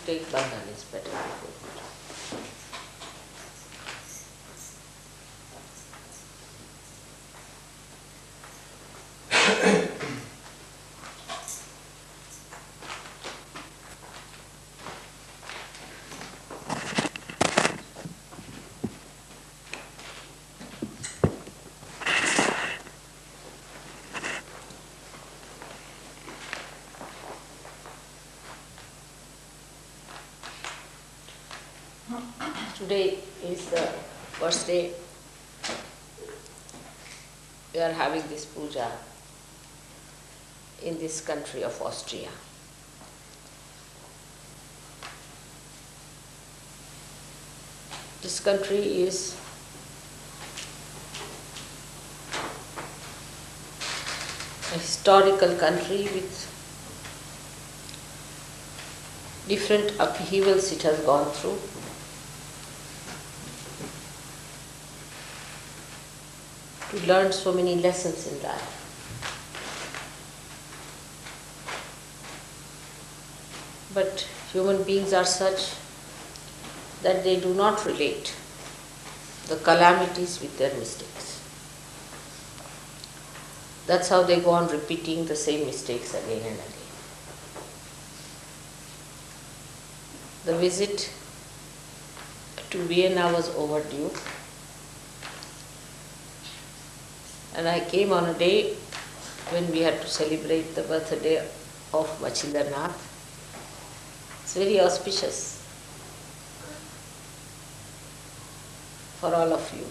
take bandhan is better before puja. Today is the first day we are having this puja in this country of Austria. This country is a historical country with different upheavals it has gone through. To learn so many lessons in life. But human beings are such that they do not relate the calamities with their mistakes. That's how they go on repeating the same mistakes again and again. The visit to Vienna was overdue. And I came on a day when we had to celebrate the birthday of Machindranath. It's very auspicious for all of you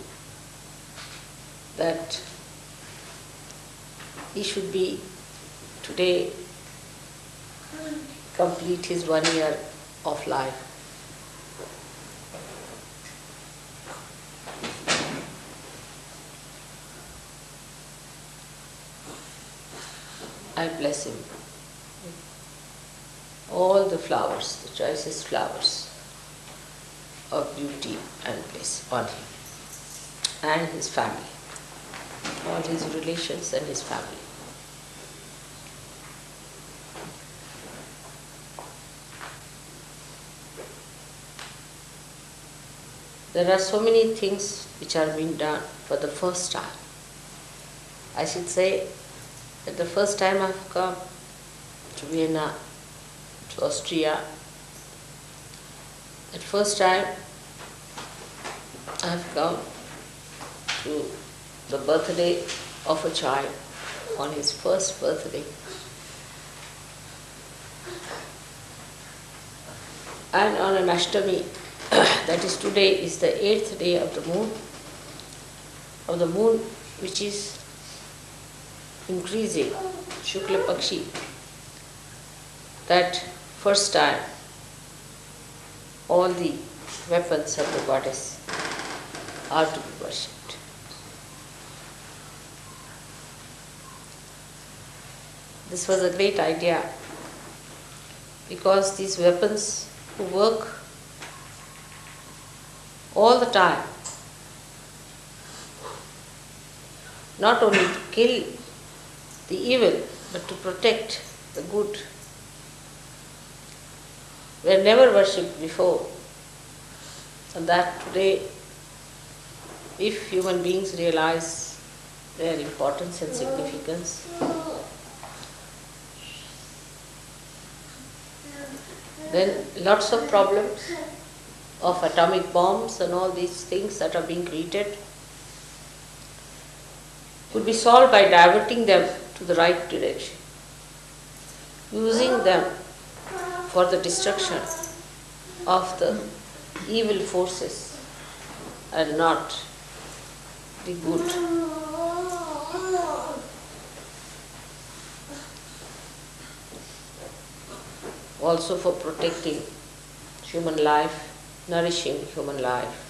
that he should be today complete his 1 year of life. I bless him. All the flowers, the choicest flowers of beauty and bliss on him and his family, all his relations and his family. There are so many things which are being done for the first time. I should say that the first time I've come to Vienna, to Austria, that first time I've come to the birthday of a child on his first birthday. And on an Ashtami, that is today, is the 8th day of the moon which is increasing, Shukla Pakshi. That first time all the weapons of the goddess are to be worshipped. This was a great idea because these weapons who work all the time, not only to kill the evil, but to protect the good, were never worshipped before. And that today, if human beings realize their importance and significance, then lots of problems of atomic bombs and all these things that are being created could be solved by diverting them to the right direction, using them for the destruction of the evil forces and not the good. Also for protecting human life, nourishing human life.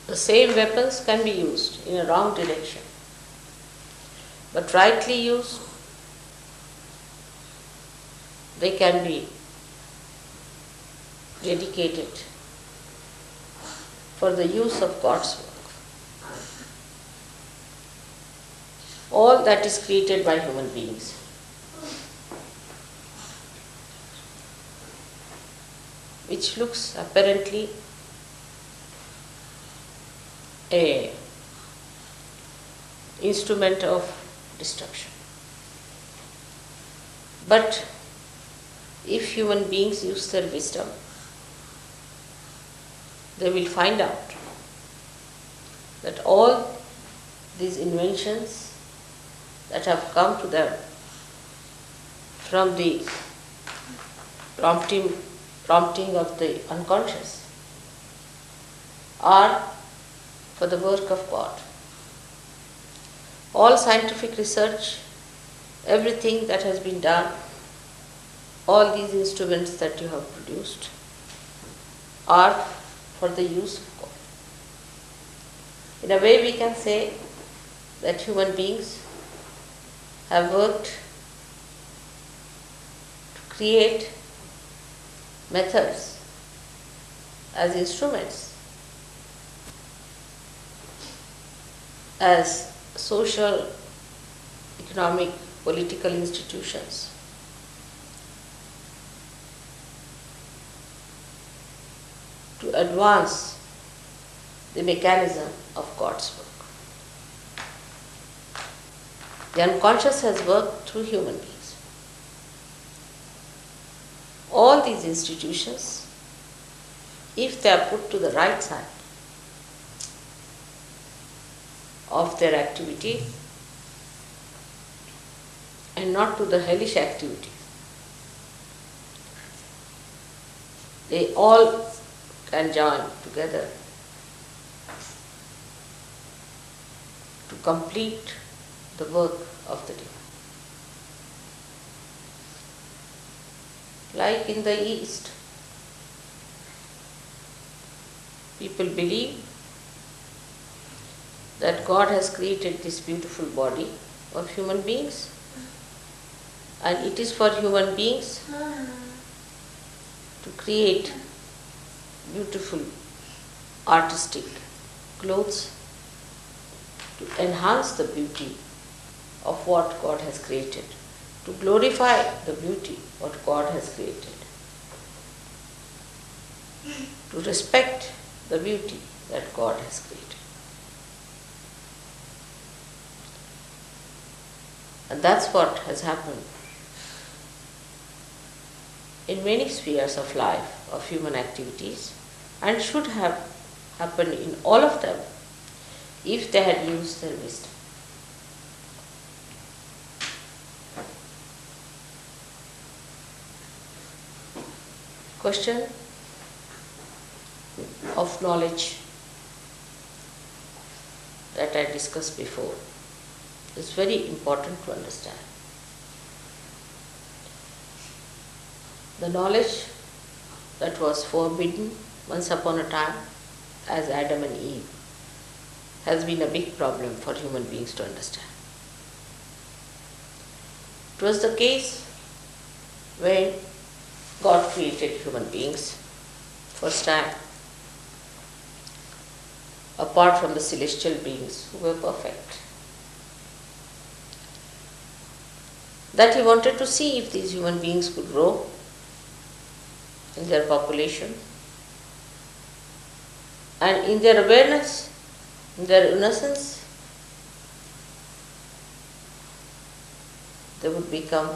The same weapons can be used in a wrong direction, but rightly used, they can be dedicated for the use of God's work. all that is created by human beings. Which looks apparently a instrument of destruction. But if human beings use their wisdom, they will find out that all these inventions that have come to them from the prompting of the unconscious are for the work of God. All scientific research, everything that has been done, all these instruments that you have produced are for the use of God. In a way, we can say that human beings have worked to create methods as instruments, as social, economic, political institutions to advance the mechanism of God's work. The unconscious has worked through human beings. All these institutions, if they are put to the right side of their activity and not to the hellish activity, they all can join together to complete the work of the divine. Like in the East, people believe that God has created this beautiful body of human beings, and it is for human beings to create beautiful artistic clothes to enhance the beauty of what God has created, to glorify the beauty what God has created, to respect the beauty that God has created. And that's what has happened in many spheres of life, of human activities, and should have happened in all of them if they had used their wisdom. Question of knowledge that I discussed before is very important to understand. The knowledge that was forbidden once upon a time as Adam and Eve has been a big problem for human beings to understand. It was the case when God created human beings first time, apart from the celestial beings who were perfect. That He wanted to see if these human beings could grow in their population and in their awareness, in their innocence, they would become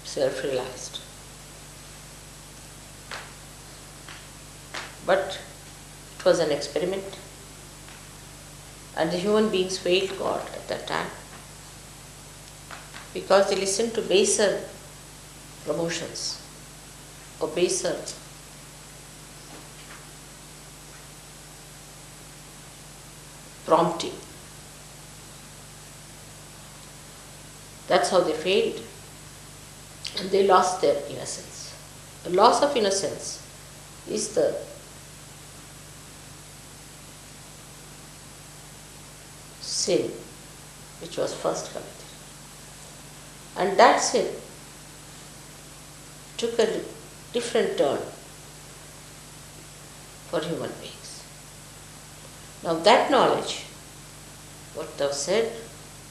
self-realized. But it was an experiment, and the human beings failed God at that time because they listened to baser promotions or baser prompting. That's how they failed, and they lost their innocence. The loss of innocence is the sin which was first committed. And that sin took a different turn for human beings. Now that knowledge what thou said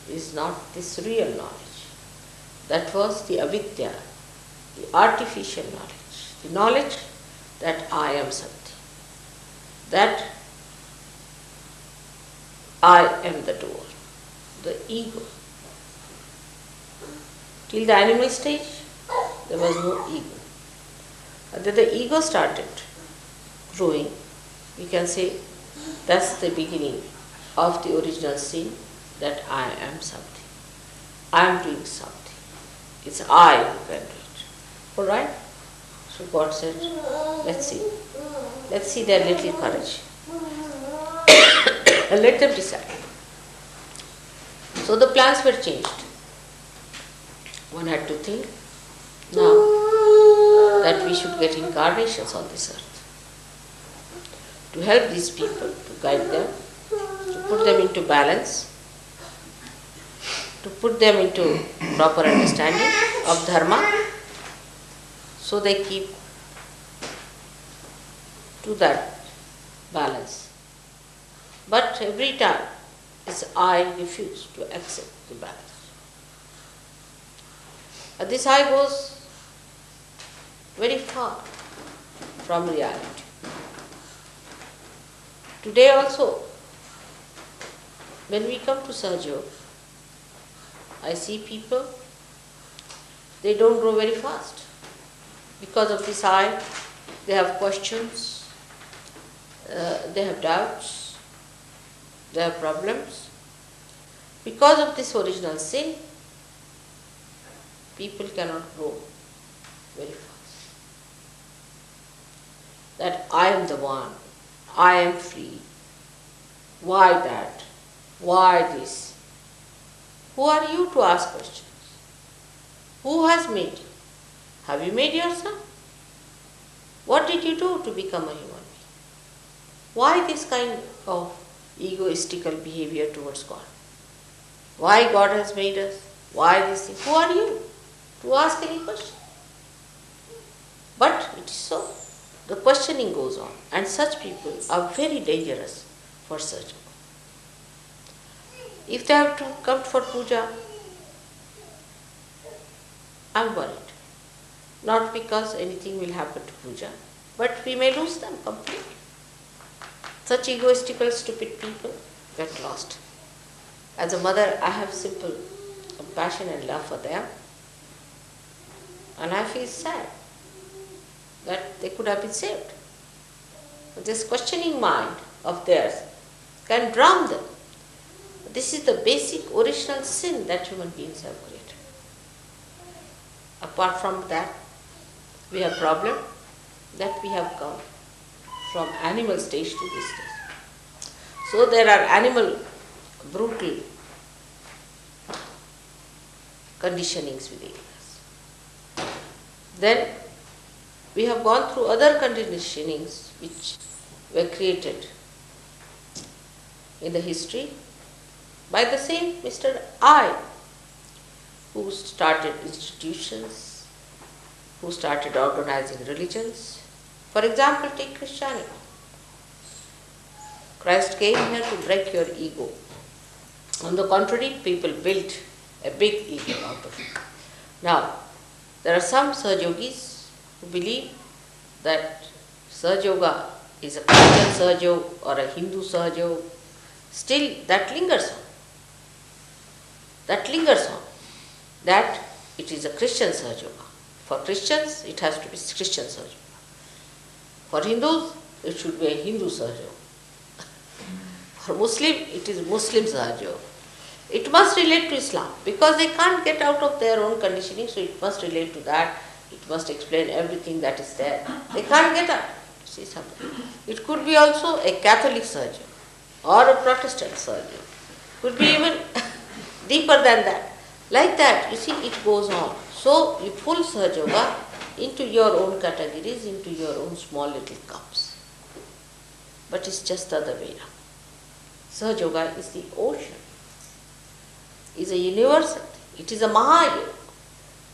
is not this real knowledge. That was the avidya, the artificial knowledge, the knowledge that I am something, that I am the doer, the ego. Till the animal stage, there was no ego. And then the ego started growing. We can say that's the beginning of the original sin, that I am something. I am doing something. It's I who can do it. Alright? So God said, let's see. Let's see their little courage. And let them decide. So the plans were changed. One had to think now that we should get incarnations on this earth to help these people, to guide them, to put them into balance, to put them into proper understanding of dharma, so they keep to that balance. But every time I refuse to accept the balance. And this I goes very far from reality. Today also, when we come to Sahaja, I see people, they don't grow very fast. Because of this I, they have questions, they have doubts, they have problems. Because of this original sin, people cannot grow very fast. That I am the one, I am free. Why that? Why this? Who are you to ask questions? Who has made you? Have you made yourself? What did you do to become a human being? Why this kind of egoistical behavior towards God? Why God has made us? Why this thing? Who are you to ask any question? But it is so. The questioning goes on, and such people are very dangerous for search. If they have to come for puja, I am worried. Not because anything will happen to puja, but we may lose them completely. Such egoistical, stupid people get lost. As a mother, I have simple compassion and love for them, and I feel sad that they could have been saved. But this questioning mind of theirs can drown them. This is the basic original sin that human beings have created. Apart from that, we have problem that we have come from animal stage to this stage. So there are animal brutal conditionings within us. Then we have gone through other conditionings which were created in the history by the same Mr. I, who started institutions, who started organizing religions. For example, take Christianity. Christ came here to break your ego. On the contrary, people built a big ego out of it. Now, there are some Sahajogis who believe that Sahaja is a Christian Sahaja or a Hindu Sahaja. Still, that lingers on. That lingers on. That it is a Christian Sahaja. For Christians, it has to be Christian Sahaja. For Hindus, it should be a Hindu Sahaja. For Muslim, it is Muslim Sahaja. It must relate to Islam because they can't get out of their own conditioning, so it must relate to that. It must explain everything that is there. They can't get out. See something. It could be also a Catholic Sahaja or a Protestant Sahaja. Could be even deeper than that. Like that, you see, it goes on. So you pull Sahaja into your own categories, into your own small little cups. But it's just the other way around. Sahaja is the ocean. It is a universal thing. It is a Mahayoga.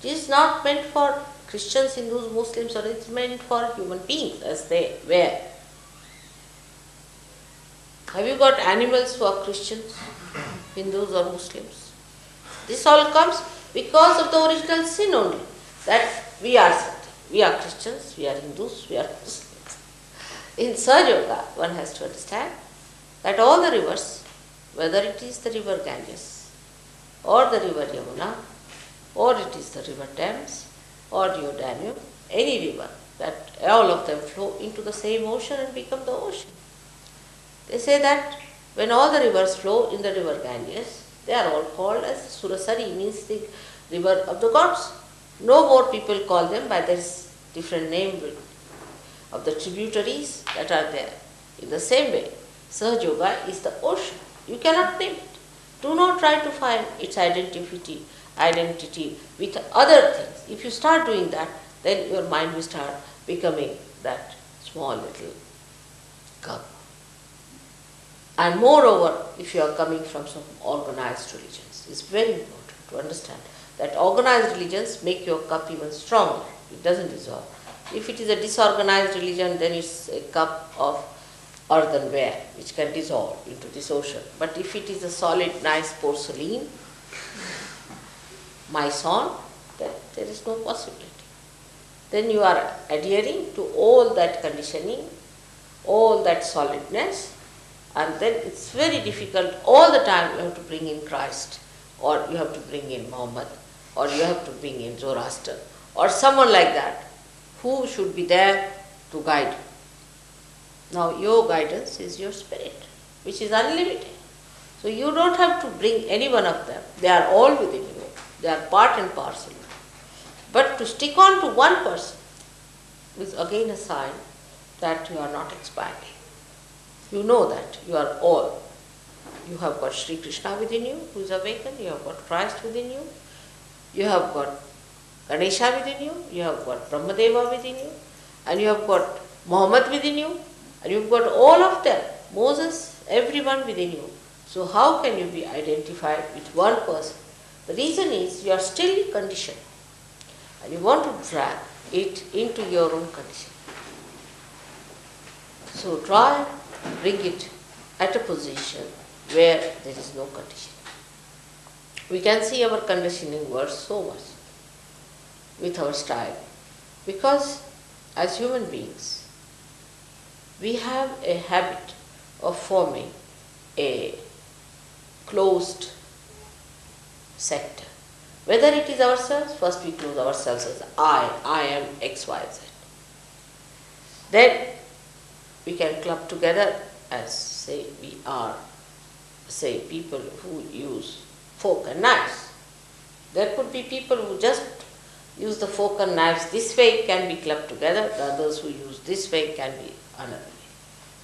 It is not meant for Christians, Hindus, Muslims, or it is meant for human beings as they were. Have you got animals who are Christians? Hindus or Muslims. This all comes because of the original sin only, that we are something. We are Christians, we are Hindus, we are Muslims. In Sahaja Yoga, one has to understand that all the rivers, whether it is the river Ganges, or the river Yamuna, or it is the river Thames, or your Danube, any river, that all of them flow into the same ocean and become the ocean. They say that when all the rivers flow in the river Ganges, they are all called as Surasari, means the river of the gods. No more people call them by this different name of the tributaries that are there. In the same way, Sahaja Yoga is the ocean. You cannot name it. Do not try to find its identity with other things. If you start doing that, then your mind will start becoming that small little cup. And moreover, if you are coming from some organized religions, it's very important to understand that organized religions make your cup even stronger. It doesn't dissolve. If it is a disorganized religion, then it's a cup of earthenware which can dissolve into this ocean. But if it is a solid, nice porcelain, Maison, then there is no possibility. Then you are adhering to all that conditioning, all that solidness, and then it's very difficult. All the time you have to bring in Christ, or you have to bring in Muhammad, or you have to bring in Zoroaster, or someone like that, who should be there to guide you. Now your guidance is your spirit, which is unlimited. So you don't have to bring any one of them. They are all within you. They are part and parcel. But to stick on to one person is again a sign that you are not expanding. You know that you are all. You have got Sri Krishna within you, who is awakened. You have got Christ within you. You have got Ganesha within you. You have got Brahmadeva within you. And you have got Muhammad within you. And you have got all of them. Moses, everyone within you. So how can you be identified with one person? The reason is you are still conditioned. And you want to drag it into your own condition. So try and bring it at a position where there is no condition. We can see our conditioning works so much with our style, because as human beings, we have a habit of forming a closed sector. Whether it is ourselves, first we close ourselves as I am X, Y, Z. Then we can club together as, say, we are, say, people who use fork and knives. There could be people who just use the fork and knives this way, can be clubbed together. The others who use this way can be another way.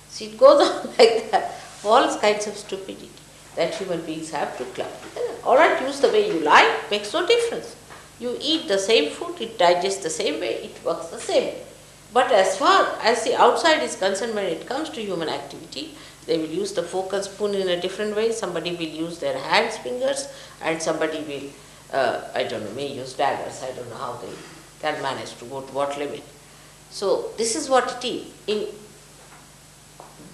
See, it goes on like that. All kinds of stupidity that human beings have to club together. All right, use the way you like, makes no difference. You eat the same food, it digests the same way, it works the same way. But as far as the outside is concerned, when it comes to human activity, they will use the fork and spoon in a different way. Somebody will use their hands, fingers, and somebody will, may use daggers. I don't know how they can manage to go to what limit. So this is what it is. In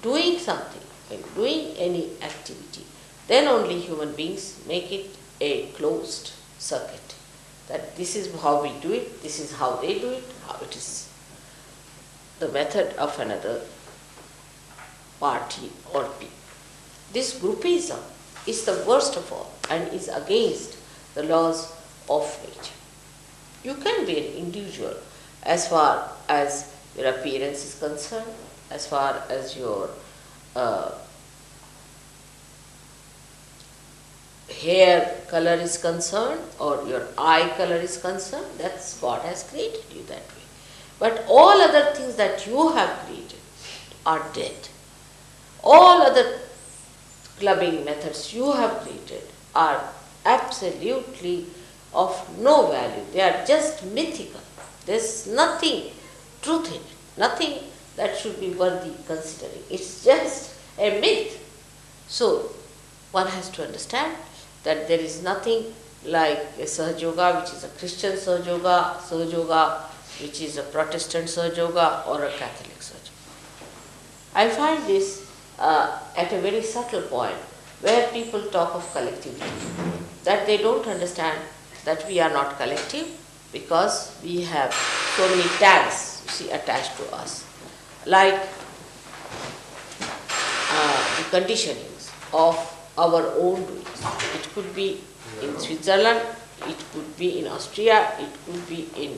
doing something, in doing any activity, then only human beings make it a closed circuit. That this is how we do it, this is how they do it, how it is the method of another party or people. This groupism is the worst of all and is against the laws of nature. You can be an individual as far as your appearance is concerned, as far as your hair color is concerned or your eye color is concerned. That's God has created you that way. But all other things that you have created are dead. All other clubbing methods you have created are absolutely of no value. They are just mythical. There's nothing truth in it, nothing that should be worthy considering. It's just a myth. So one has to understand that there is nothing like a Sahaja Yoga, which is a Christian Sahaja Yoga, which is a Protestant Sahaja Yoga, or a Catholic Sahaja Yoga. I find this at a very subtle point, where people talk of collectivity, that they don't understand that we are not collective because we have so many tags, you see, attached to us, like the conditionings of our own doings. It could be in Switzerland, it could be in Austria, it could be in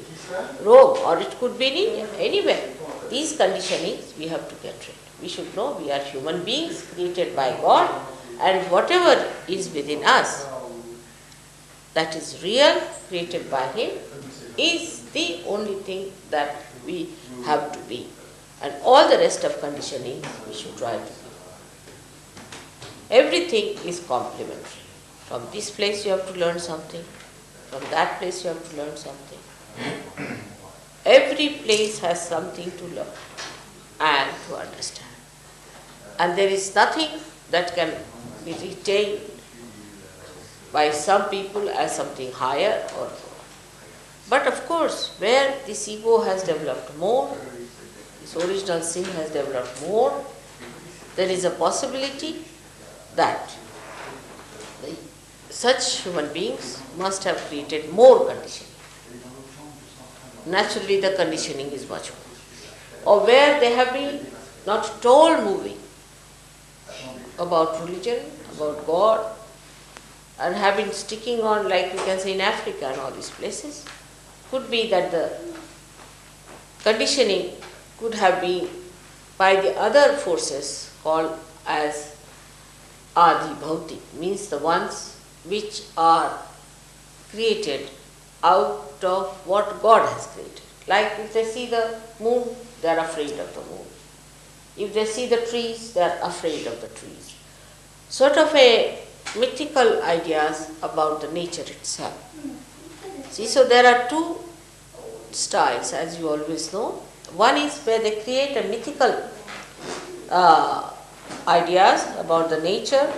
Rome, or it could be in India, anywhere. These conditionings we have to get rid. We should know we are human beings created by God, and whatever is within us that is real, created by Him, is the only thing that we have to be. And all the rest of conditioning we should try to be. Everything is complementary. From this place you have to learn something, from that place you have to learn something. Every place has something to learn and to understand. And there is nothing that can be retained by some people as something higher or lower. But of course, where this ego has developed more, this original sin has developed more, there is a possibility that such human beings must have created more conditioning. Naturally, the conditioning is much more. Or where they have been not at all moving about religion, about God, and have been sticking on, like we can say in Africa and all these places, could be that the conditioning could have been by the other forces called as Adi Bhautik, means the ones which are created out of what God has created. Like if they see the moon, they are afraid of the moon. If they see the trees, they are afraid of the trees. Sort of a mythical ideas about the nature itself. See, so there are two styles, as you always know. One is where they create a mythical ideas about the nature,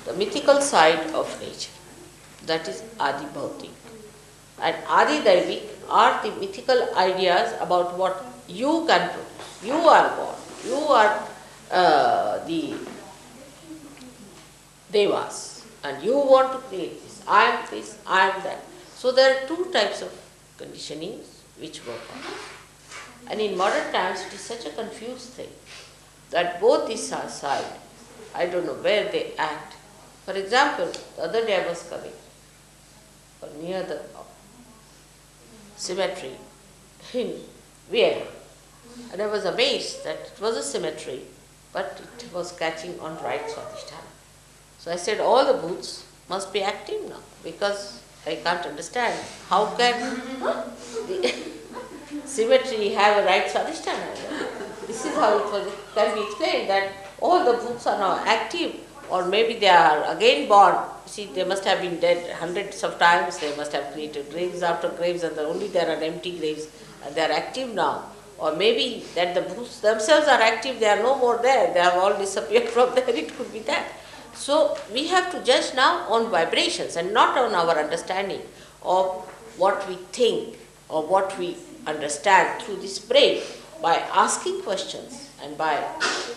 the mythical side of nature. That is Adi Bhautik. And Adi Daivik are the mythical ideas about what you can produce. You are God. You are the Devas. And you want to create this. I am this, I am that. So there are two types of conditionings which work on. And in modern times it is such a confused thing that both these sides, I don't know where they act. For example, the other day I was coming near the cemetery in Vienna, and I was amazed that it was a cemetery, but it was catching on right Swadhisthana. So I said all the booths must be active now, because I can't understand how can the cemetery have a right Swadhisthana. This is how it can be explained, that all the booths are now active, or maybe they are again born. See, they must have been dead hundreds of times, they must have created graves after graves, and only there are empty graves, and they are active now. Or maybe that the booths themselves are active, they are no more there, they have all disappeared from there, it could be that. So we have to judge now on vibrations and not on our understanding of what we think or what we understand through this brain. By asking questions and by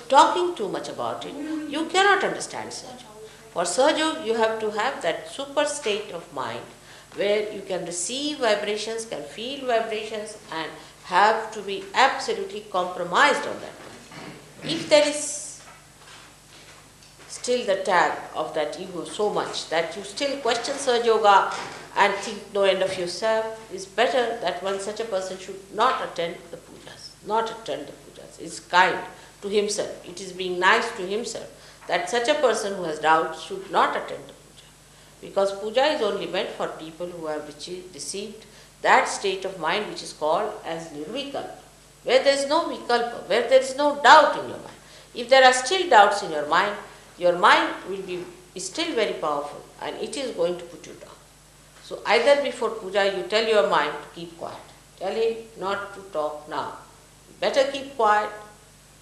talking too much about it, you cannot understand Sahaja. For Sahaja, you have to have that super state of mind where you can receive vibrations, can feel vibrations, and have to be absolutely compromised on that. If there is still the tag of that ego so much that you still question Sahaja Yoga and think no end of yourself, it's better that one such a person should not attend the pujas. Not attend the pujas. It's kind to himself. It is being nice to himself that such a person who has doubts should not attend the puja. Because puja is only meant for people who have received that state of mind which is called as nirvikalpa, where there is no vikalpa, where there is no doubt in your mind. If there are still doubts in your mind will be still very powerful and it is going to put you down. So either before puja you tell your mind to keep quiet. Tell him not to talk now. Better keep quiet.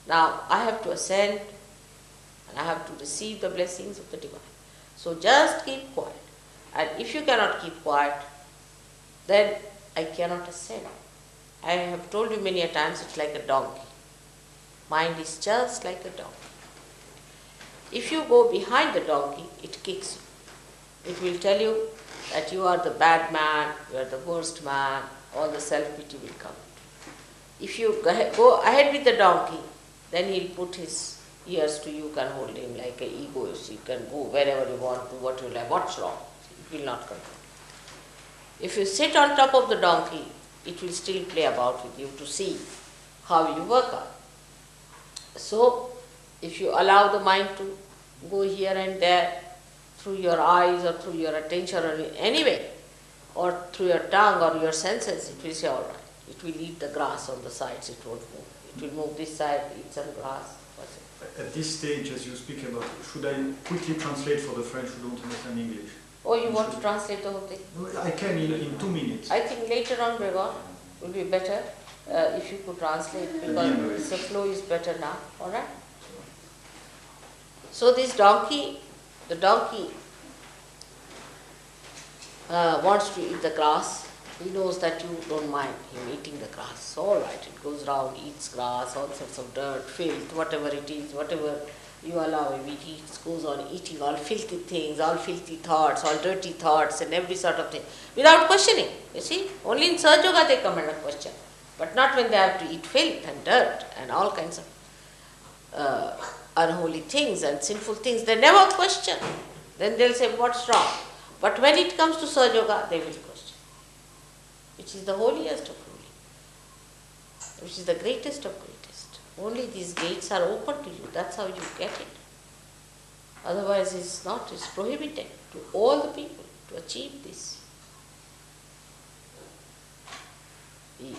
Now I have to ascend and I have to receive the blessings of the divine. So just keep quiet. And if you cannot keep quiet, then I cannot ascend. I have told you many a times it's like a donkey. Mind is just like a donkey. If you go behind the donkey, it kicks you. It will tell you that you are the bad man, you are the worst man, all the self-pity will come. If you go ahead with the donkey, then he'll put his ears to you, can hold him like an egoist. You can go wherever you want, do what you like, what's wrong. It will not control. If you sit on top of the donkey, it will still play about with you to see how you work out. So, if you allow the mind to go here and there through your eyes or through your attention or in any way, or through your tongue or your senses, it will say all right. It will eat the grass on the sides, it won't move. It will move this side, eat some grass. At this stage, as you speak about, should I quickly translate for the French who don't understand English? Oh, you want to translate the whole thing? No, I can in 2 minutes. I think later on, Gregor, will be better if you could translate, because the flow is better now. All right? So this donkey, the donkey wants to eat the grass. He knows that you don't mind him eating the grass. So all right, it goes round, eats grass, all sorts of dirt, filth, whatever it is, whatever you allow him, it eats, goes on eating all filthy things, all filthy thoughts, all dirty thoughts and every sort of thing, without questioning. You see, only in Sahaja Yoga they come under question, but not when they have to eat filth and dirt and all kinds of unholy things and sinful things. They never question. Then they'll say, what's wrong? But when it comes to Sahaja Yoga, they will question, which is the holiest of holy, which is the greatest of greatest. Only these gates are open to you. That's how you get it. Otherwise, it's not. It's prohibited to all the people to achieve this. The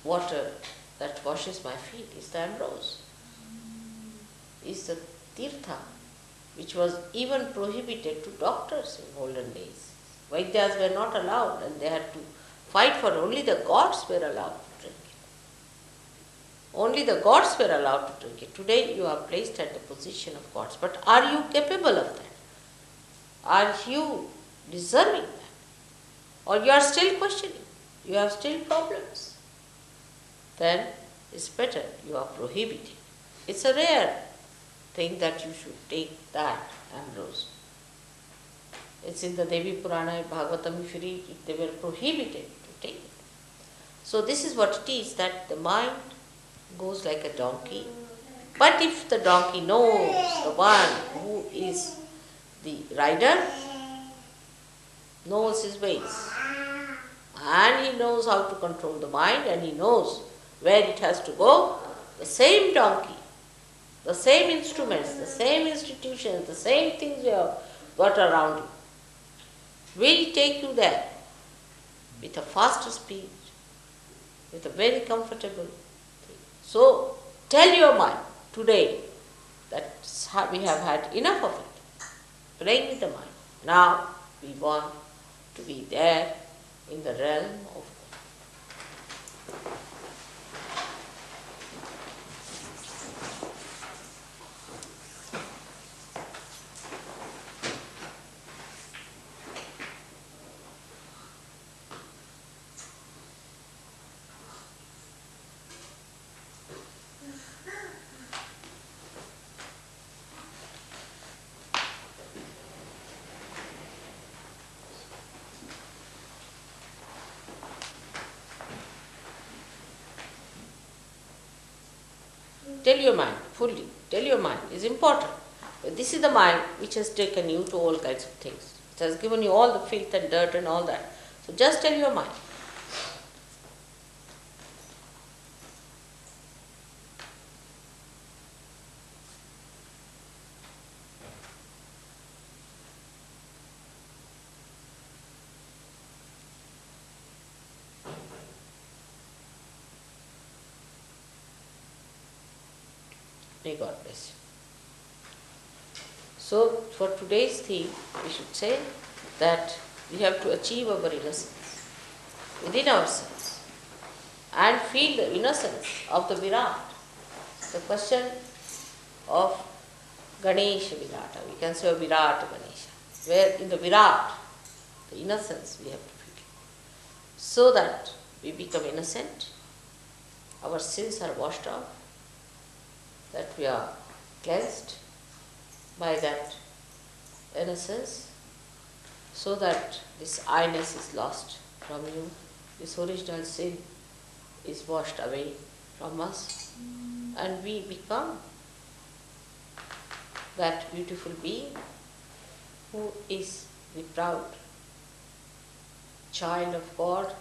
water that washes my feet is the ambrose, is the tirtha, which was even prohibited to doctors in olden days. Vaidyas were not allowed and they had to fight for it. Only the gods were allowed to drink it. Only the gods were allowed to drink it. Today you are placed at the position of gods. But are you capable of that? Are you deserving that? Or you are still questioning? You have still problems? Then it's better you are prohibited. It's a rare thing that you should take that ambrose. It's in the Devi Purana, Bhagavatam, if you read it, they were prohibited to take it. So this is what it is, that the mind goes like a donkey. But if the donkey knows the one who is the rider, knows his ways, and he knows how to control the mind, and he knows where it has to go, the same donkey, the same instruments, the same institutions, the same things you have got around you, will take you there with a faster speed, with a very comfortable thing. So tell your mind today that we have had enough of it. Playing with the mind. Now we want to be there in the realm of tell your mind fully. Tell your mind is important. But this is the mind which has taken you to all kinds of things. It has given you all the filth and dirt and all that. So just tell your mind. May God bless you. So, for today's theme, we should say that we have to achieve our innocence within ourselves and feel the innocence of the Virat. The question of Ganesha Virata, we can say Virat Ganesha, where in the Virat, the innocence we have to feel. So that we become innocent, our sins are washed off, that we are cleansed by that innocence, so that this I-ness is lost from you, this original sin is washed away from us, and we become that beautiful being who is the proud child of God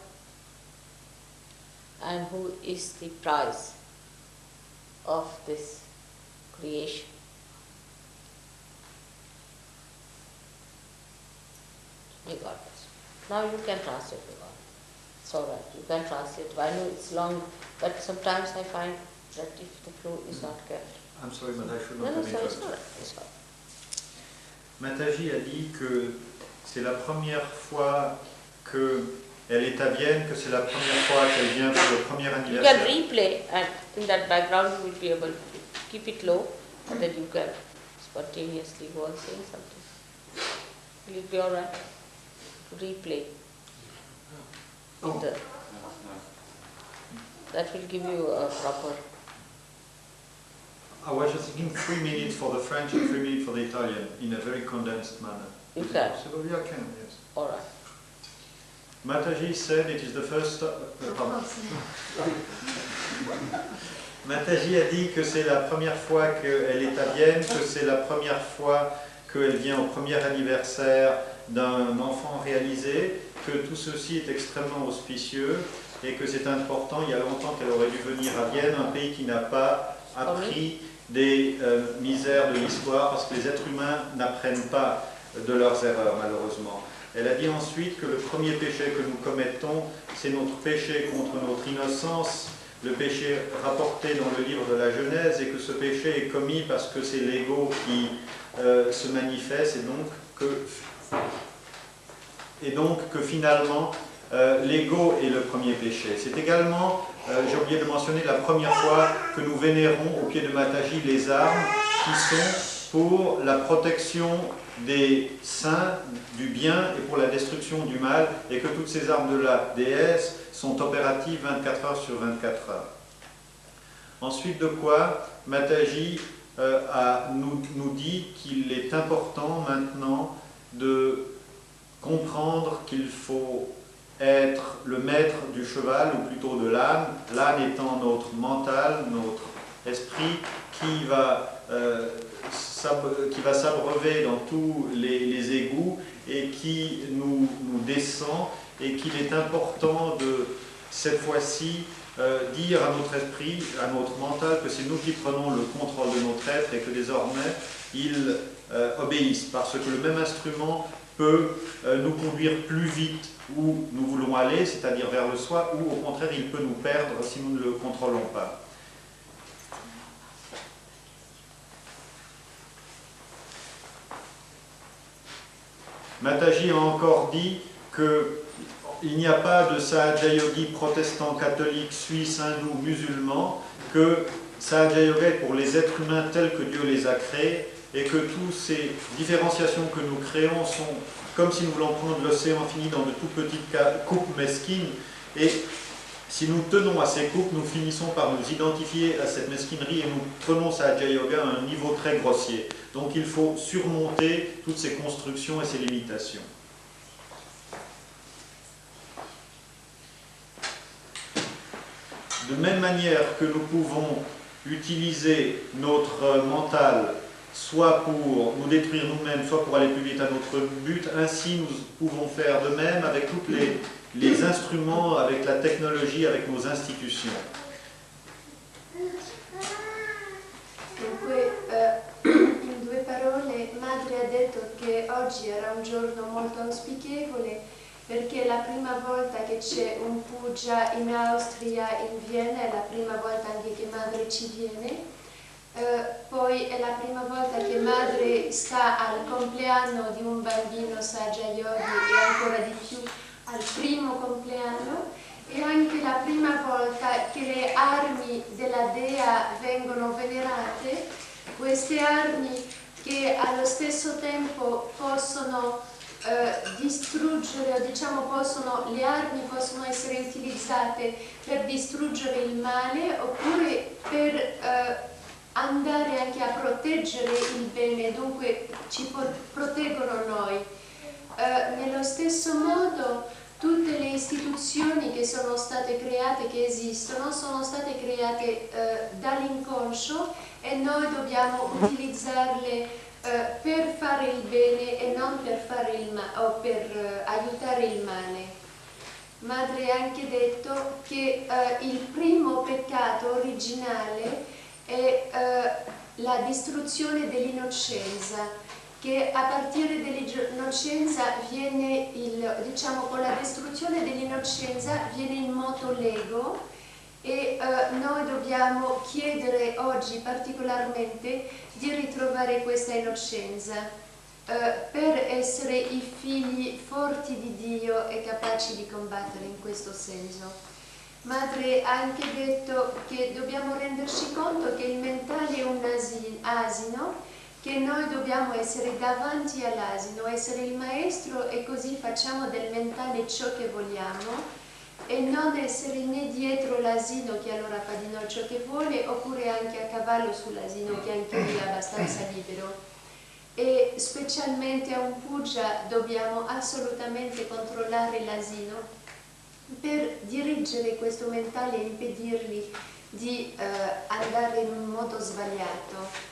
and who is the prize of this creation. May God bless you. Now you can translate the God. It's all right, you can translate. I know it's long, but sometimes I find that if the flow is not kept. I'm sorry, but I should No, not no, have sorry, it's interrupted. all right. It's all right. Mataji a dit que c'est la première fois qu'elle est à Vienne, que c'est la première fois qu'elle vient pour le premier You anniversaire. can replay, and in that background you will be able to keep it low, and then you can spontaneously go on saying something. Will it be all right to replay? Oh. That will give you a proper. I was just thinking 3 minutes for the French and 3 minutes for the Italian in a very condensed manner. You Is it can. possible? Yeah, I can, yes. All right. Mataji said it is the first Mataji a dit que c'est la première fois qu'elle est à Vienne, que c'est la première fois qu'elle vient au premier anniversaire d'un enfant réalisé, que tout ceci est extrêmement auspicieux et que c'est important. Il y a longtemps qu'elle aurait dû venir à Vienne, un pays qui n'a pas appris des misères de l'histoire, parce que les êtres humains n'apprennent pas de leurs erreurs, malheureusement. Elle a dit ensuite que le premier péché que nous commettons, c'est notre péché contre notre innocence, le péché rapporté dans le livre de la Genèse, et que ce péché est commis parce que c'est l'ego qui se manifeste, et donc que finalement l'ego est le premier péché. C'est également, j'ai oublié de mentionner, la première fois que nous vénérons au pied de Mataji les armes qui sont pour la protection des saints, du bien et pour la destruction du mal, et que toutes ces armes de la déesse sont opératives 24 heures sur 24 heures. Ensuite de quoi, Mataji nous dit qu'il est important maintenant de comprendre qu'il faut être le maître du cheval, ou plutôt de l'âne, l'âne étant notre mental, notre esprit, qui va s'abreuver dans tous les égouts et qui nous descend, et qu'il est important de, cette fois-ci, dire à notre esprit, à notre mental, que c'est nous qui prenons le contrôle de notre être et que désormais il obéisse, parce que le même instrument peut nous conduire plus vite où nous voulons aller, c'est-à-dire vers le soi, ou au contraire il peut nous perdre si nous ne le contrôlons pas. Mataji a encore dit qu'il n'y a pas de Sahaja Yogi protestant, catholique, suisse, hindou, musulman, que Sahaja Yoga est pour les êtres humains tels que Dieu les a créés, et que toutes ces différenciations que nous créons sont comme si nous voulions prendre l'océan infini dans de toutes petites coupes mesquines, et si nous tenons à ces coupes, nous finissons par nous identifier à cette mesquinerie et nous prenons Sahaja Yoga à un niveau très grossier. Donc il faut surmonter toutes ces constructions et ces limitations. De même manière que nous pouvons utiliser notre mental soit pour nous détruire nous-mêmes, soit pour aller plus vite à notre but, ainsi nous pouvons faire de même avec tous les instruments, avec la technologie, avec nos institutions. Dunque, in due parole, Madre ha detto che oggi era un giorno molto auspicevole perché è la prima volta che c'è un puja in Austria, in Vienna, è la prima volta anche che Madre ci viene. Poi è la prima volta che Madre sta al compleanno di un bambino Sahaja Yogi e ancora di più al primo compleanno, e anche la prima volta che le armi della Dea vengono venerate, queste armi che allo stesso tempo possono distruggere, o diciamo le armi possono essere utilizzate per distruggere il male oppure per andare anche a proteggere il bene, dunque ci proteggono noi. Nello stesso modo tutte le istituzioni che sono state create, che esistono, sono state create dall'inconscio e noi dobbiamo utilizzarle per fare il bene e non per fare il o per aiutare il male. Madre ha anche detto che il primo peccato originale è la distruzione dell'innocenza, che a partire dall'innocenza viene diciamo con la distruzione dell'innocenza viene in moto l'ego e noi dobbiamo chiedere oggi particolarmente di ritrovare questa innocenza per essere i figli forti di Dio e capaci di combattere in questo senso. Madre ha anche detto che dobbiamo renderci conto che il mentale è un asino, che noi dobbiamo essere davanti all'asino, essere il maestro e così facciamo del mentale ciò che vogliamo e non essere né dietro l'asino che allora fa di noi ciò che vuole oppure anche a cavallo sull'asino che anche lui è abbastanza libero. E specialmente a un puja dobbiamo assolutamente controllare l'asino per dirigere questo mentale e impedirgli di andare in un modo sbagliato.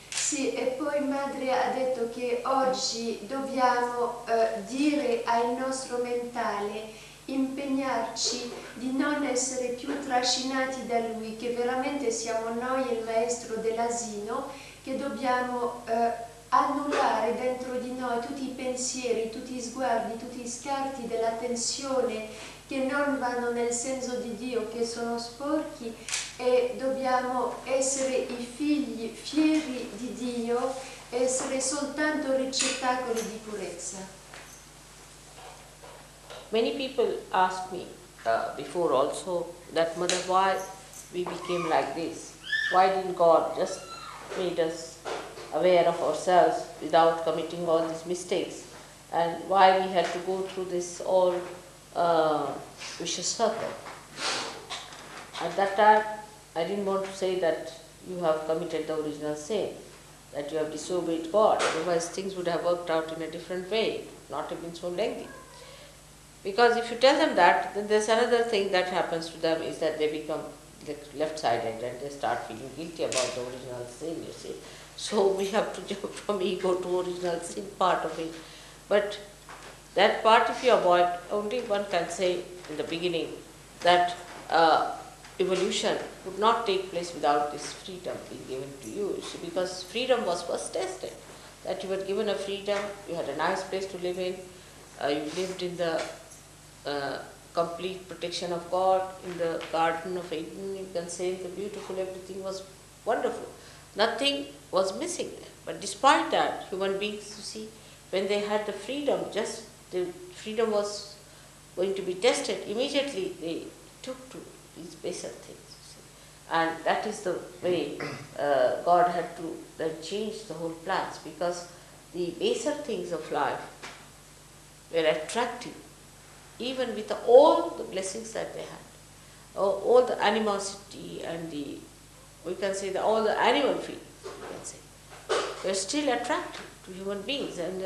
Sì, e poi Madre ha detto che oggi dobbiamo dire al nostro mentale, impegnarci di non essere più trascinati da lui, che veramente siamo noi il maestro dell'asino, che dobbiamo annullare dentro di noi tutti i pensieri, tutti gli sguardi, tutti gli scarti dell'attenzione che non vanno nel senso di Dio, che sono sporchi, e dobbiamo essere i figli fieri di Dio, essere soltanto ricettacoli di purezza. Many people ask me before also that, Mother, why we became like this? Why didn't God just made us aware of ourselves without committing all these mistakes? And why we had to go through this all vicious circle? At that time, I didn't want to say that you have committed the original sin, that you have disobeyed God, otherwise things would have worked out in a different way, not have been so lengthy. Because if you tell them that, then there's another thing that happens to them is that they become left-sided and they start feeling guilty about the original sin, you see. So we have to jump from ego to original sin part of it. But that part, if you avoid, only one can say in the beginning that evolution would not take place without this freedom being given to you, see, because freedom was first tested. That you were given a freedom, you had a nice place to live in, you lived in the complete protection of God, in the Garden of Eden, you can say, the beautiful, everything was wonderful. Nothing was missing there. But despite that, human beings, you see, when they had the freedom, just the freedom was going to be tested, immediately they took to these baser things. You see. And that is the way God had to then change the whole plans, because the baser things of life were attractive, even with all the blessings that they had, all the animosity and the, we can say, all the animal feelings, we can say, were still attractive to human beings, and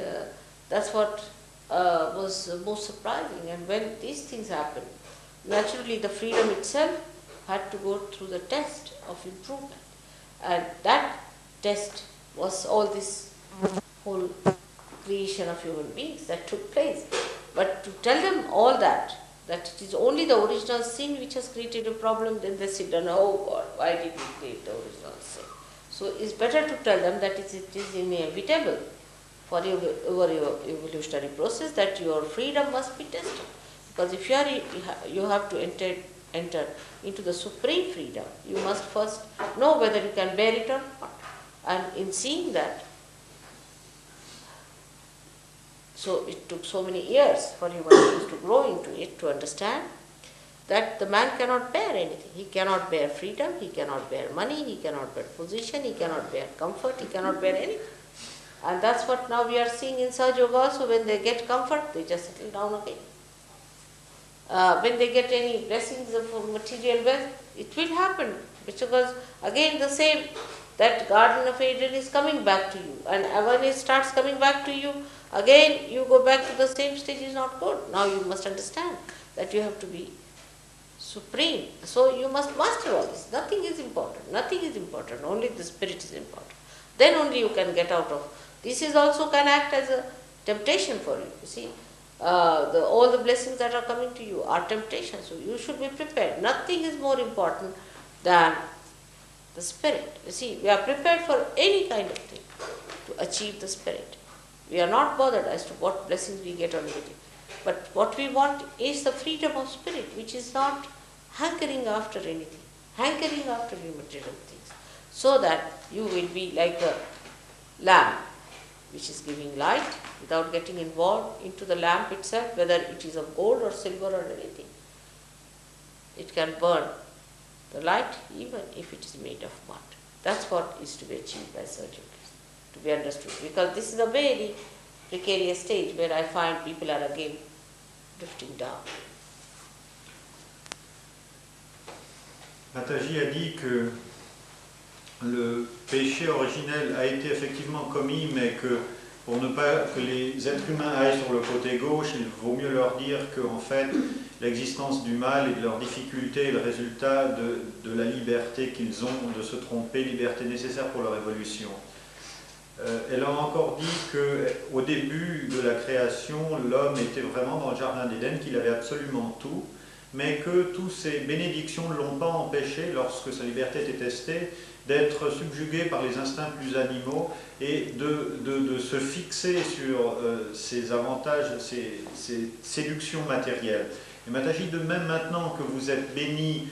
that's what was most surprising. And when these things happened, naturally the freedom itself had to go through the test of improvement, and that test was all this whole creation of human beings that took place. But to tell them all that it is only the original sin which has created a problem, then they sit down, oh God, why did we create the original sin? So it's better to tell them that it is inevitable for your evolutionary process, that your freedom must be tested. Because if you have to enter into the supreme freedom, you must first know whether you can bear it or not. And in seeing that, so it took so many years for human beings to grow into it, to understand that the man cannot bear anything. He cannot bear freedom, he cannot bear money, he cannot bear position, he cannot bear comfort, he cannot bear anything. And that's what now we are seeing in Sahaja Yoga also. When they get comfort, they just settle down again. when they get any blessings of material wealth, it will happen. Because again the same, that Garden of Eden is coming back to you. And when it starts coming back to you, again you go back to the same stage, is not good. Now you must understand that you have to be supreme. So you must master all this. Nothing is important. Nothing is important. Only the spirit is important. Then only you can get out of. This is also can act as a temptation for you. You see, all the blessings that are coming to you are temptations. So you should be prepared. Nothing is more important than the spirit. You see, we are prepared for any kind of thing to achieve the spirit. We are not bothered as to what blessings we get on the day. But what we want is the freedom of spirit, which is not hankering after anything, hankering after material things, so that you will be like a lamp which is giving light without getting involved into the lamp itself, whether it is of gold or silver or anything. It can burn the light even if it is made of mud. That's what is to be achieved by surgery, to be understood. Because this is a very precarious stage where I find people are again drifting down. Mataji a dit que le péché originel a été effectivement commis, mais que pour ne pas que les êtres humains aillent sur le côté gauche, il vaut mieux leur dire qu'en fait, l'existence du mal et de leurs difficultés est le résultat de la liberté qu'ils ont de se tromper, liberté nécessaire pour leur évolution. Elle a encore dit qu'au début de la création, l'homme était vraiment dans le jardin d'Éden, qu'il avait absolument tout, mais que toutes ces bénédictions ne l'ont pas empêché, lorsque sa liberté était testée, d'être subjugué par les instincts plus animaux et de se fixer sur ses avantages, ses séductions matérielles. Et Mataji, de même maintenant que vous êtes béni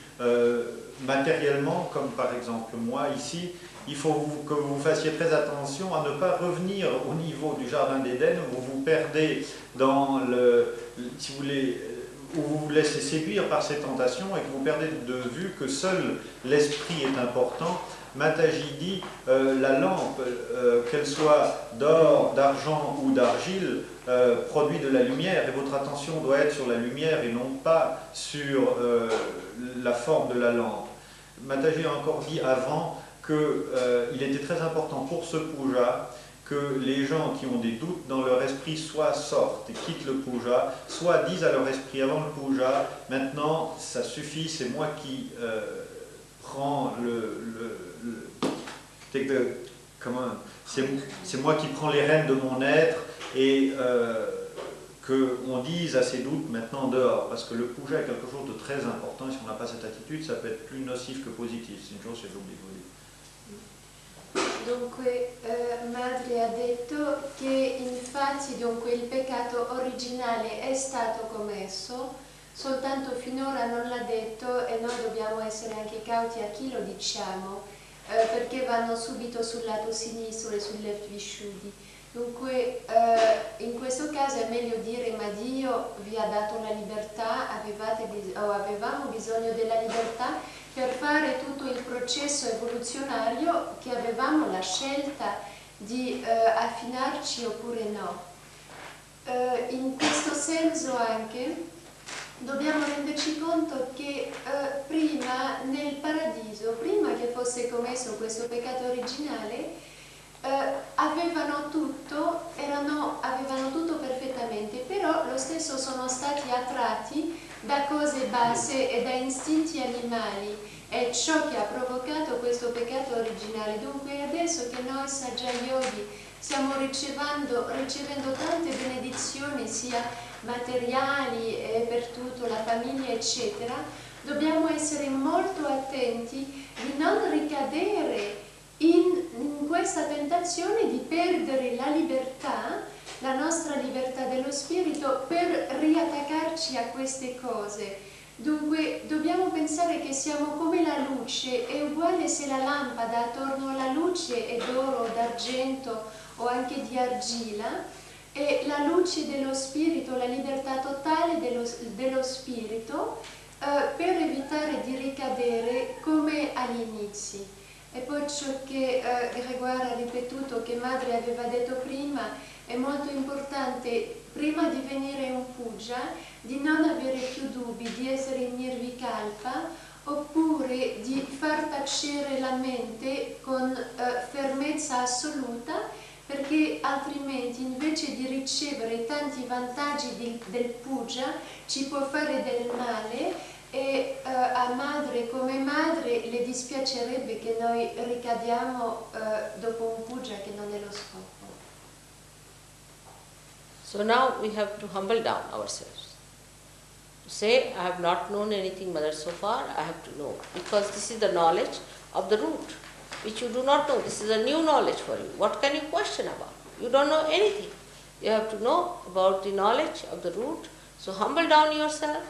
matériellement, comme par exemple moi ici, il faut que vous fassiez très attention à ne pas revenir au niveau du jardin d'Éden où vous vous perdez dans si vous voulez, où vous vous laissez séduire par ces tentations et que vous perdez de vue que seul l'esprit est important. Mataji dit la lampe, qu'elle soit d'or, d'argent ou d'argile, produit de la lumière, et votre attention doit être sur la lumière et non pas sur la forme de la lampe. Mataji a encore dit avant qu'il était très important pour ce puja que les gens qui ont des doutes dans leur esprit soit sortent et quittent le puja, soit disent à leur esprit avant le puja, maintenant ça suffit, c'est moi qui prends c'est moi qui prends les rênes de mon être, et qu'on dise à ces doutes maintenant dehors, parce que le puja est quelque chose de très important, et si on n'a pas cette attitude, ça peut être plus nocif que positif. C'est une chose que j'ai oublié de vous dire. Dunque, Madre ha detto che infatti dunque, il peccato originale è stato commesso, soltanto finora non l'ha detto, e noi dobbiamo essere anche cauti a chi lo diciamo, perché vanno subito sul lato sinistro e sugli left visciudi. Dunque, in questo caso è meglio dire: ma Dio vi ha dato la libertà, avevamo bisogno della libertà per fare tutto il processo evoluzionario, che avevamo la scelta di affinarci oppure no. In questo senso anche dobbiamo renderci conto che prima nel paradiso, prima che fosse commesso questo peccato originale, avevano tutto perfettamente, però lo stesso sono stati attratti da cose basse e da istinti animali, è ciò che ha provocato questo peccato originale. Dunque adesso che noi Saggia Yogi stiamo ricevendo tante benedizioni, sia materiali e per tutto, la famiglia eccetera, dobbiamo essere molto attenti di non ricadere in questa tentazione di perdere la libertà, la nostra libertà dello spirito, per riattaccarci a queste cose. Dunque dobbiamo pensare che siamo come la luce, è uguale se la lampada attorno alla luce è d'oro, d'argento o anche di argilla, e la luce dello spirito, la libertà totale dello spirito, per evitare di ricadere come agli inizi. E poi ciò che Gregoire ha ripetuto, che Madre aveva detto prima, è molto importante, prima di venire un puja, di non avere più dubbi, di essere in nirvikalpa, oppure di far tacere la mente con fermezza assoluta, perché altrimenti invece di ricevere tanti vantaggi del puja ci può fare del male, e a Madre come Madre le dispiacerebbe che noi ricadiamo dopo un puja che non è lo scopo. So now we have to humble down ourselves. To say, I have not known anything, Mother, so far, I have to know. Because this is the knowledge of the root, which you do not know. This is a new knowledge for you. What can you question about? You don't know anything. You have to know about the knowledge of the root. So humble down yourself,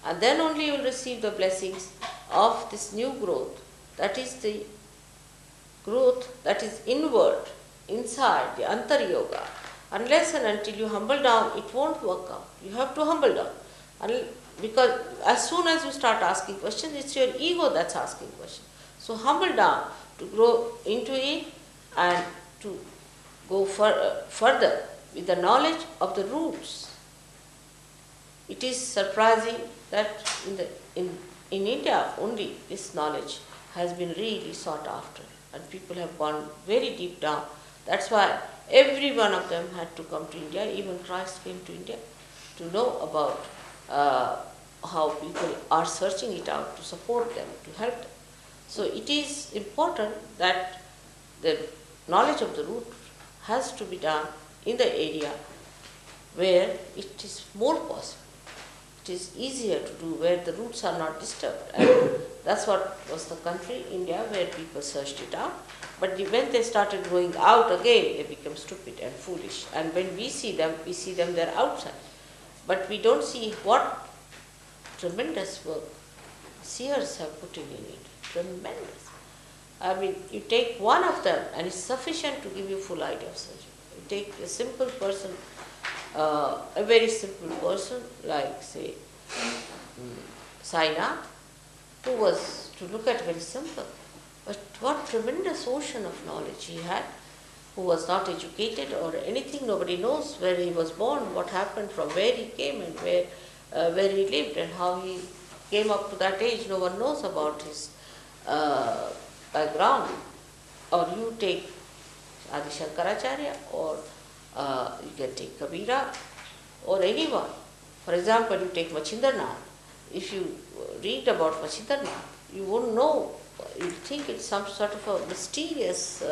and then only you will receive the blessings of this new growth. That is the growth that is inward, inside, the Antar Yoga. Unless and until you humble down, it won't work out. You have to humble down. Because as soon as you start asking questions, it's your ego that's asking questions. So humble down to grow into it and to go further with the knowledge of the roots. It is surprising that in India only this knowledge has been really sought after, and people have gone very deep down. That's why every one of them had to come to India. Even Christ came to India to know about how people are searching it out, to support them, to help them. So it is important that the knowledge of the root has to be done in the area where it is more possible. It is easier to do where the roots are not disturbed. And that's what was the country, India, where people searched it out. But when they started going out again, they become stupid and foolish. And when we see them there outside. But we don't see what tremendous work seers have put in it. Tremendous. I mean, you take one of them and it's sufficient to give you full idea of surgery. You take a simple person, a very simple person like, say, Sainath, who was, to look at, very simple. But what tremendous ocean of knowledge he had, who was not educated or anything. Nobody knows where he was born, what happened, from where he came and where he lived and how he came up to that age. No one knows about his background. Or you take Adi Shankaracharya, or you can take Kabira, or anyone. For example, you take Machindranath. If you read about Machindranath, you won't know. You think it's some sort of a mysterious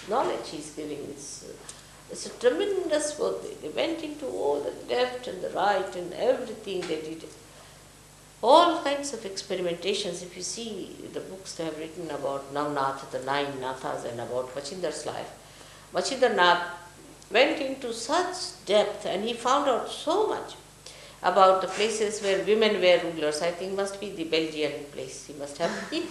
knowledge he's giving. It's a tremendous work. They went into all the left and the right and everything they did. All kinds of experimentations. If you see the books they have written about Navnath, the 9 Nathas, and about Machindra's life, Machindranath went into such depth and he found out so much about the places where women were rulers. I think must be the Belgian place. He must have been.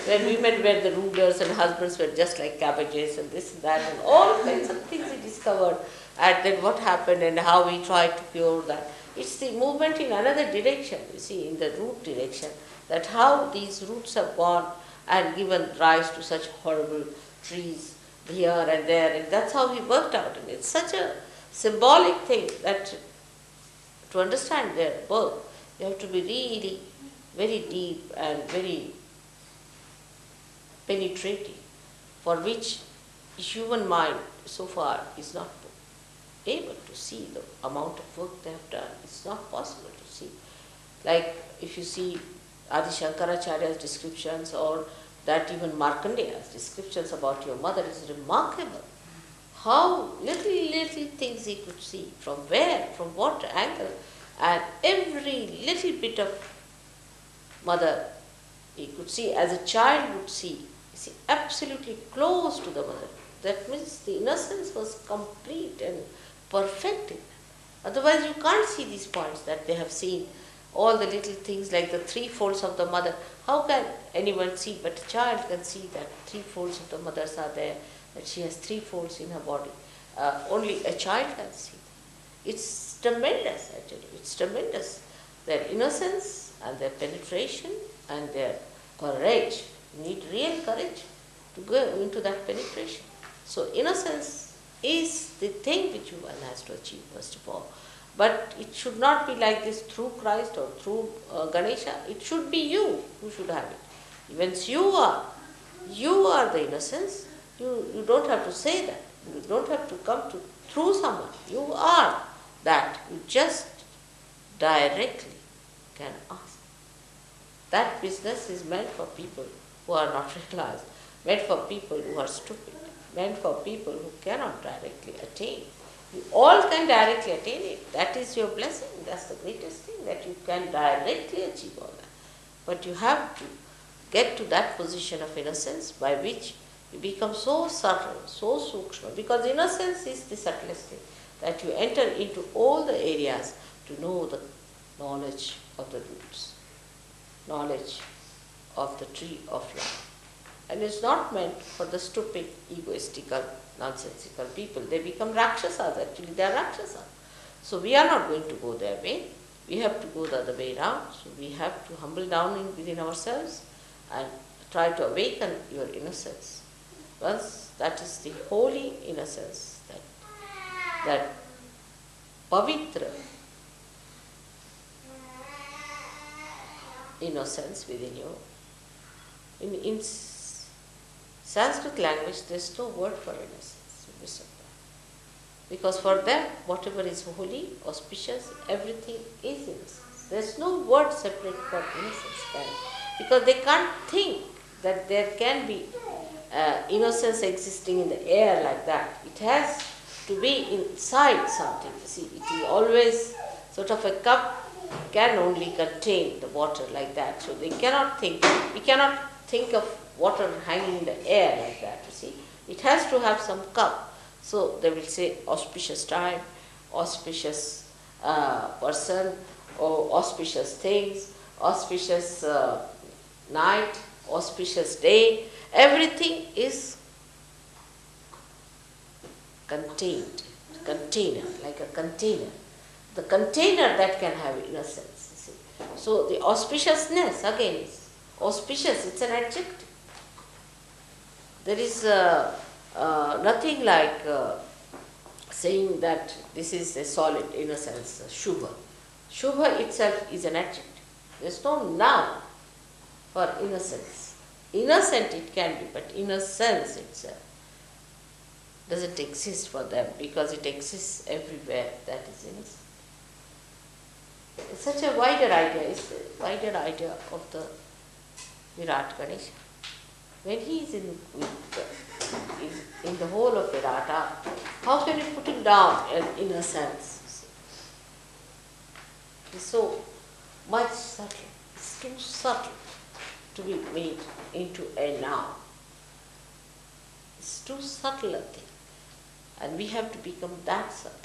Where women were the rulers and husbands were just like cabbages and this and that, and all kinds of things he discovered. And then what happened and how he tried to cure that. It's the movement in another direction, you see, in the root direction, that how these roots have gone and given rise to such horrible trees here and there, and that's how he worked out. And it's such a symbolic thing that to understand their work, you have to be really very deep and very penetrating, for which human mind so far is not able to see the amount of work they have done. It's not possible to see. Like if you see Adi Shankaracharya's descriptions, or that even Markandeya's descriptions about your mother, is remarkable. How little things he could see, from where, from what angle, and every little bit of mother he could see as a child would see. You see, absolutely close to the mother. That means the innocence was complete and perfect in them. Otherwise you can't see these points that they have seen, all the little things like the 3 folds of the mother. How can anyone see? But a child can see that 3 folds of the mothers are there, that she has 3 folds in her body. Only a child can see that. It's tremendous, actually. It's tremendous. Their innocence and their penetration and their courage You need real courage to go into that penetration. So innocence is the thing which one has to achieve first of all. But it should not be like this through Christ or through Ganesha. It should be you who should have it. Once you are the innocence. You don't have to say that. You don't have to come to through someone. You are that. You just directly can ask. That business is meant for people who are not realized, meant for people who are stupid, meant for people who cannot directly attain. You all can directly attain it. That is your blessing. That's the greatest thing, that you can directly achieve all that. But you have to get to that position of innocence by which you become so subtle, so sukshma, because innocence is the subtlest thing, that you enter into all the areas to know the knowledge of the roots, knowledge of the tree of life. And it's not meant for the stupid, egoistical, nonsensical people. They become Rakshasas, actually they are Rakshasas. So we are not going to go their way. We have to go the other way around. So we have to humble down within ourselves and try to awaken your innocence. Once that is the holy innocence, that pavitra innocence within you. In Sanskrit language, there is no word for innocence. Because for them, whatever is holy, auspicious, everything is innocence. There is no word separate for innocence. Because they can't think that there can be innocence existing in the air like that. It has to be inside something. See, it is always sort of a cup can only contain the water like that. So they cannot think. We cannot think of water hanging in the air like that. You see, it has to have some cup. So they will say auspicious time, auspicious person, or auspicious things, auspicious night, auspicious day. Everything is contained, container, like a container. The container that can have innocence. You see. So the auspiciousness again is auspicious, it's an adjective. There is nothing like saying that this is a solid innocence, Shubha. Shubha itself is an adjective. There is no noun for innocence. Innocent it can be, but innocence itself doesn't exist for them because it exists everywhere that is innocent. It's such a wider idea, it's a wider idea of the Virat Ganesha. When he is in the whole of Virata, how can you put him down in innocence? It's so much subtle, it's too subtle to be made into a noun. It's too subtle a thing. And we have to become that subtle.